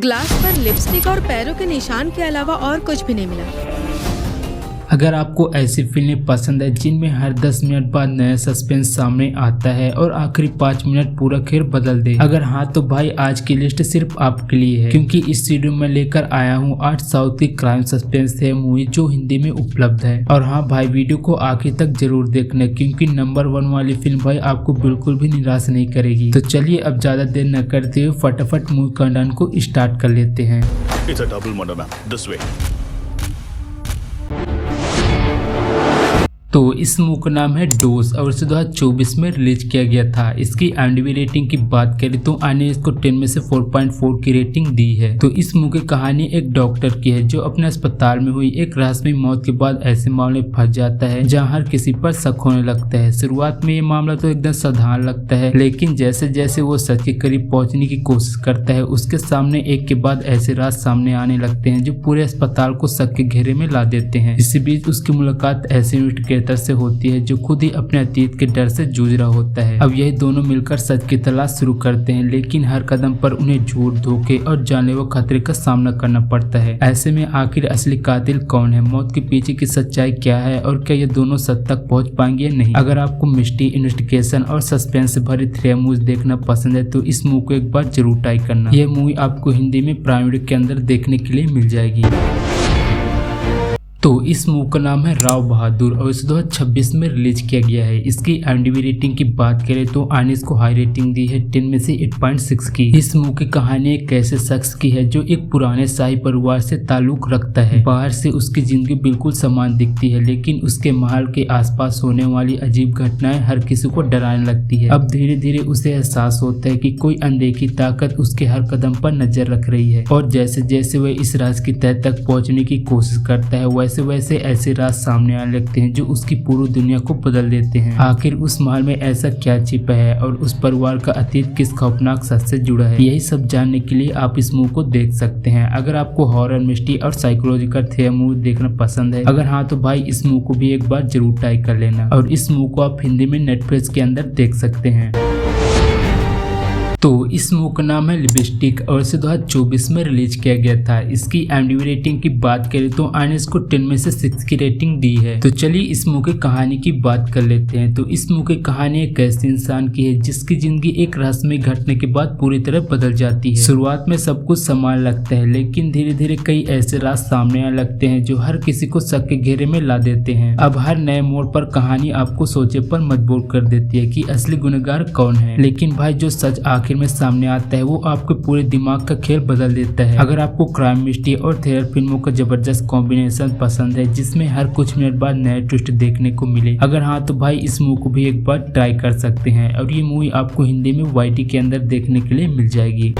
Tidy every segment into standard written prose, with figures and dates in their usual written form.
Glass पर lipstick और पैरों के निशान के अलावा और कुछ भी नहीं मिला। अगर आपको ऐसी फिल्में पसंद है जिनमें हर 10 मिनट बाद नया सस्पेंस सामने आता है और आखिरी 5 मिनट पूरा खेल बदल दे, अगर हाँ तो भाई आज की लिस्ट सिर्फ आपके लिए है, क्योंकि इस वीडियो में लेकर आया हूँ 8 साउथ की क्राइम सस्पेंस है मूवी जो हिंदी में उपलब्ध है। और हाँ भाई, वीडियो को आखिर तक जरूर देखना क्योंकि नंबर 1 वाली फिल्म भाई आपको बिल्कुल भी निराश नहीं करेगी। तो चलिए अब ज्यादा देर न करते हुए फटाफट मूवी काउंटडाउन को स्टार्ट कर लेते हैं। It's a double murder, ma'am. This way. तो इस मूवी का नाम है डोज और इसे 2024 में रिलीज किया गया था। इसकी IMDb रेटिंग की बात करें तो आने इसको 10 में से 4.4 की रेटिंग दी है। तो इस मूवी की कहानी एक डॉक्टर की है जो अपने अस्पताल में हुई एक रहस्यमय मौत के बाद ऐसे मामले फंस जाता है जहां हर किसी पर शक होने लगता है। शुरुआत में ये मामला तो एकदम साधारण लगता है, लेकिन जैसे जैसे वो सच के करीब पहुंचने की कोशिश करता है उसके सामने एक के बाद ऐसे राज सामने आने लगते हैं जो पूरे अस्पताल को शक के घेरे में ला देते हैं। इसी बीच उसकी मुलाकात ऐसे इन्वेस्टिगेटर से होती है जो खुद ही अपने अतीत के डर से जूझ रहा होता है। अब यही दोनों मिलकर सच की तलाश शुरू करते हैं, लेकिन हर कदम पर उन्हें झूठ, धोखे और जानलेवा खतरे का सामना करना पड़ता है। ऐसे में आखिर असली कातिल कौन है, मौत के पीछे की सच्चाई क्या है और क्या ये दोनों सच तक पहुंच पाएंगे या नहीं। अगर आपको मिस्ट्री, इन्वेस्टिगेशन और सस्पेंस भरी थ्रिलर मूवी देखना पसंद है तो इस मूवी को एक बार जरूर ट्राई करना। यह मूवी आपको हिंदी में प्राइम वीडियो के अंदर देखने के लिए मिल जाएगी। तो इस मूवी का नाम है राव बहादुर और इसे 2026 में रिलीज किया गया है। इसकी IMDb रेटिंग की बात करें तो आने इसको हाई रेटिंग दी है 10 में से 8.6 की। इस मूवी की कहानी एक ऐसे शख्स की है जो एक पुराने शाही परिवार से ताल्लुक रखता है। बाहर से उसकी जिंदगी बिल्कुल समान दिखती है, लेकिन उसके महल के आसपास होने वाली अजीब घटनाएं हर किसी को डराने लगती है। अब धीरे धीरे उसे एहसास होता है कि कोई अनदेखी ताकत उसके हर कदम पर नजर रख रही है और जैसे जैसे वह इस राज की तह तक पहुंचने की कोशिश करता है वैसे ऐसे राज सामने आने लगते हैं जो उसकी पूरी दुनिया को बदल देते हैं। आखिर उस महल में ऐसा क्या छिपा है और उस परिवार का अतीत किस खौफनाक सच से जुड़ा है, यही सब जानने के लिए आप इस मूवी को देख सकते हैं। अगर आपको हॉरर, मिस्ट्री और साइकोलॉजिकल थ्रिलर मूवी देखना पसंद है, अगर हाँ तो भाई इस मूवी को भी एक बार जरूर ट्राई कर लेना। और इस मूवी को आप हिंदी में नेटफ्लिक्स के अंदर देख सकते हैं। तो इस मूवी का नाम है लिपस्टिक और इसे 2024 में रिलीज किया गया था। इसकी IMDb रेटिंग की बात करें तो आने इसको 10 में से 6 की रेटिंग दी है। तो चलिए इस मूवी की कहानी की बात कर लेते हैं। तो इस मूवी की कहानी एक ऐसे इंसान की है जिसकी जिंदगी एक रहस्यमय घटने के बाद पूरी तरह बदल जाती है। शुरुआत में सब कुछ समान लगता है, लेकिन धीरे धीरे कई ऐसे राज सामने आने लगते हैं जो हर किसी को शक के घेरे में ला देते हैं। अब हर नए मोड़ पर कहानी आपको सोचे पर मजबूर कर देती है कि असली गुनहगार कौन है। लेकिन भाई जो सच आखिर में सामने आता है वो आपके पूरे दिमाग का खेल बदल देता है। अगर आपको क्राइम, मिस्ट्री और थ्रिलर फिल्मों का जबरदस्त कॉम्बिनेशन पसंद है जिसमें हर कुछ मिनट बाद नए ट्विस्ट देखने को मिले, अगर हाँ तो भाई इस मूवी को भी एक बार ट्राई कर सकते हैं। और ये मूवी आपको हिंदी में YT के अंदर देखने के लिए मिल जाएगी।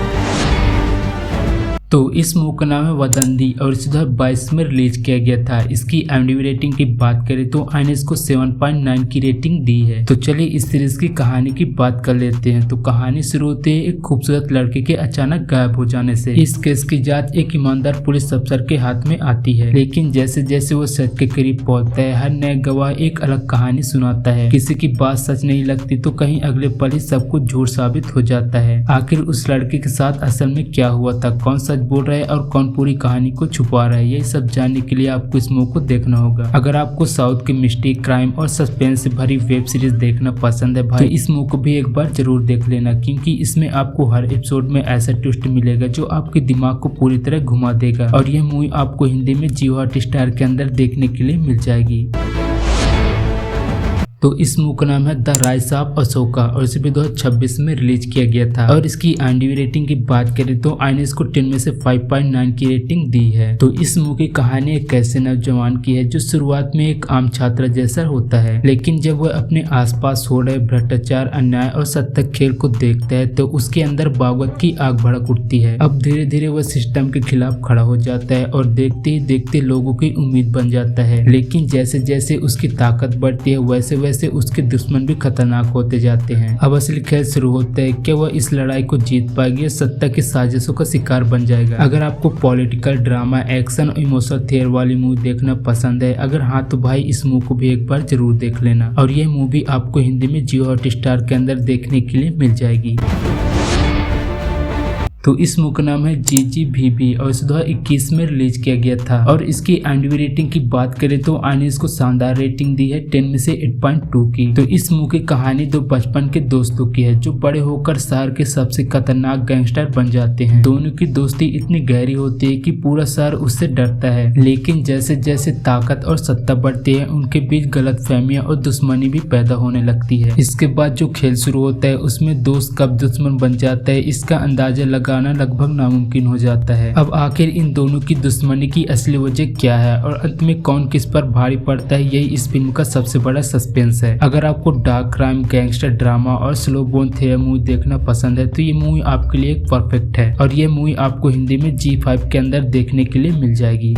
तो इस मूवी का नाम है वदंती और इसे 2022 में रिलीज किया गया था। इसकी IMDb रेटिंग की बात करें तो आने इसको 7.9 की रेटिंग दी है। तो चलिए इस सीरीज की कहानी की बात कर लेते हैं। तो कहानी शुरू होते है एक खूबसूरत लड़के के अचानक गायब हो जाने से। इस केस की जांच एक ईमानदार पुलिस अफसर के हाथ में आती है, लेकिन जैसे जैसे वो सच के करीब पहुंचता है हर नया गवाह एक अलग कहानी सुनाता है। किसी की बात सच नहीं लगती तो कहीं अगले पल ही सब कुछ झूठ साबित हो जाता है। आखिर उस लड़के के साथ असल में क्या हुआ था, कौन सच बोल रहा है और कौन पूरी कहानी को छुपा रहा है, यही सब जानने के लिए आपको इस मूवी को देखना होगा। अगर आपको साउथ की मिस्ट्री, क्राइम और सस्पेंस से भरी वेब सीरीज देखना पसंद है भाई तो इस मूवी को भी एक बार जरूर देख लेना, क्योंकि इसमें आपको हर एपिसोड में ऐसा ट्विस्ट मिलेगा जो आपके दिमाग को पूरी तरह घुमा देगा। और यह मूवी आपको हिंदी में जियो हॉटस्टार के अंदर देखने के लिए मिल जाएगी। तो इस मूवी का नाम है द राइज ऑफ अशोका और इसे भी 2026 में रिलीज किया गया था। और इसकी IMDb रेटिंग की बात करें तो आने इसको 10 में से 5.9 की रेटिंग दी है। तो इस मूवी की कहानी एक ऐसे नौजवान की है जो शुरुआत में एक आम छात्र जैसा होता है, लेकिन जब वह अपने आसपास हो रहे भ्रष्टाचार, अन्याय और सत्य खेल को देखता है तो उसके अंदर बगावत की आग भड़क उठती है। अब धीरे धीरे वह सिस्टम के खिलाफ खड़ा हो जाता है और देखते ही देखते लोगों की उम्मीद बन जाता है। लेकिन जैसे जैसे उसकी ताकत बढ़ती है वैसे वैसे उसके दुश्मन भी खतरनाक होते जाते हैं। अब असली खेल शुरू होता है कि वह इस लड़ाई को जीत पाएगी या सत्ता की साजिशों का शिकार बन जाएगा। अगर आपको पॉलिटिकल ड्रामा, एक्शन और इमोशनल थ्रिलर वाली मूवी देखना पसंद है, अगर हाँ तो भाई इस मूवी को भी एक बार जरूर देख लेना। और यह मूवी आपको हिंदी में जियो हॉटस्टार के अंदर देखने के लिए मिल जाएगी। तो इस मूवी का नाम है GGVB और इसे 2021 में रिलीज किया गया था। और इसकी IMDb रेटिंग की बात करें तो आने इसको शानदार रेटिंग दी है 10 में से 8.2 की। तो इस मूवी की कहानी दो बचपन के दोस्तों की है जो बड़े होकर शहर के सबसे खतरनाक गैंगस्टर बन जाते हैं। दोनों की दोस्ती इतनी गहरी होती है कि पूरा शहर उससे डरता है, लेकिन जैसे जैसे ताकत और सत्ता बढ़ती है उनके बीच गलतफहमियां और दुश्मनी भी पैदा होने लगती है। इसके बाद जो खेल शुरू होता है उसमें दोस्त कब दुश्मन बन जाता है इसका अंदाजा लगाना लगभग नामुमकिन हो जाता है। अब आखिर इन दोनों की दुश्मनी की असली वजह क्या है और अंत में कौन किस पर भारी पड़ता है, यही इस फिल्म का सबसे बड़ा सस्पेंस है। अगर आपको डार्क क्राइम, गैंगस्टर ड्रामा और स्लो बोन थ्रिलर मूवी देखना पसंद है तो ये मूवी आपके लिए एक परफेक्ट है और ये मूवी आपको हिंदी में G5 के अंदर देखने के लिए मिल जाएगी।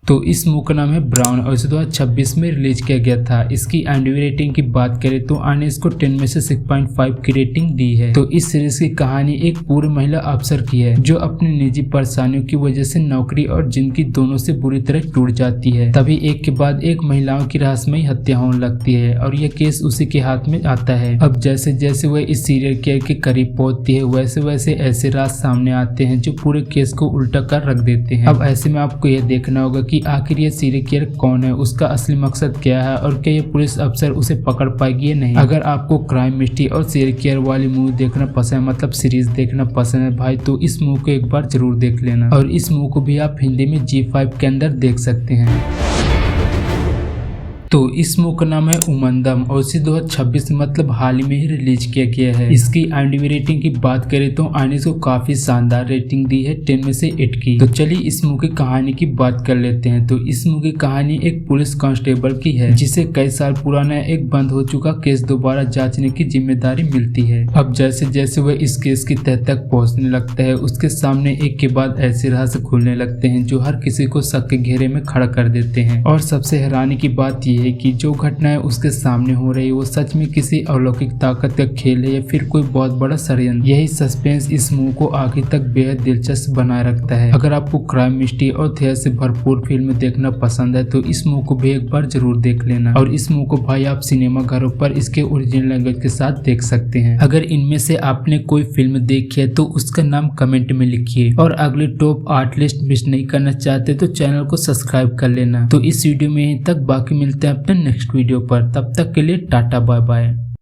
तो इस मूवी का नाम है ब्राउन और इसे 2026 में रिलीज किया गया था। इसकी IMDb रेटिंग की बात करें तो आने इसको 10 में से 6.5 की रेटिंग दी है। तो इस सीरीज की कहानी एक पूर्व महिला अफसर की है जो अपनी निजी परेशानियों की वजह से नौकरी और जिंदगी दोनों से बुरी तरह टूट जाती है। तभी एक के बाद एक महिलाओं की रहस्यमयी हत्या होने लगती है और यह केस उसी के हाथ में आता है। अब जैसे जैसे वह इस सीरियल किलर के करीब पहुंचती है वैसे वैसे ऐसे राज सामने आते हैं जो पूरे केस को उल्टा कर रख देते हैं। अब ऐसे में आपको यह देखना होगा कि आखिर ये सीरियल किलर कौन है, उसका असली मकसद क्या है और क्या ये पुलिस अफसर उसे पकड़ पाएगी या नहीं। अगर आपको क्राइम मिस्ट्री और सीरियल किलर वाली मूवी देखना पसंद है, मतलब सीरीज देखना पसंद है भाई, तो इस मूवी को एक बार जरूर देख लेना। और इस मूवी को भी आप हिंदी में G5 के अंदर देख सकते हैं। तो इस मूवी का नाम है उमंदम और इसे 2026 मतलब हाल ही में ही रिलीज किया गया है। इसकी IMDb रेटिंग की बात करें तो आने को काफी शानदार रेटिंग दी है 10 में से 8 की। तो चलिए इस मूवी की कहानी की बात कर लेते हैं। तो इस मूवी की कहानी एक पुलिस कांस्टेबल की है जिसे कई साल पुराना एक बंद हो चुका केस दोबारा जांचने की जिम्मेदारी मिलती है। अब जैसे जैसे वह इस केस की तह तक पहुंचने लगता है उसके सामने एक के बाद ऐसे रहस्य खुलने लगते हैं जो हर किसी को शक के घेरे में खड़ा कर देते हैं। और सबसे हैरानी की बात यह है कि जो घटनाएं उसके सामने हो रही है वो सच में किसी अलौकिक ताकत का खेल है या फिर कोई बहुत बड़ा षड्यंत्र। यही सस्पेंस इस मूवी को आखिर तक बेहद दिलचस्प बनाए रखता है। अगर आपको क्राइम मिस्ट्री और थ्रिलर से भरपूर फिल्म देखना पसंद है तो इस मूवी को भी एक बार जरूर देख लेना। और इस मूवी को भाई आप सिनेमा घरों पर इसके ओरिजिनल लैंग्वेज के साथ देख सकते हैं। अगर इनमें से आपने कोई फिल्म देखी है तो उसका नाम कमेंट में लिखिए। और अगले टॉप 8 लिस्ट मिस नहीं करना चाहते तो चैनल को सब्सक्राइब कर लेना। तो इस वीडियो में यहीं तक, बाकी मिलते हैं अपने नेक्स्ट वीडियो पर। तब तक के लिए टाटा बाय बाय।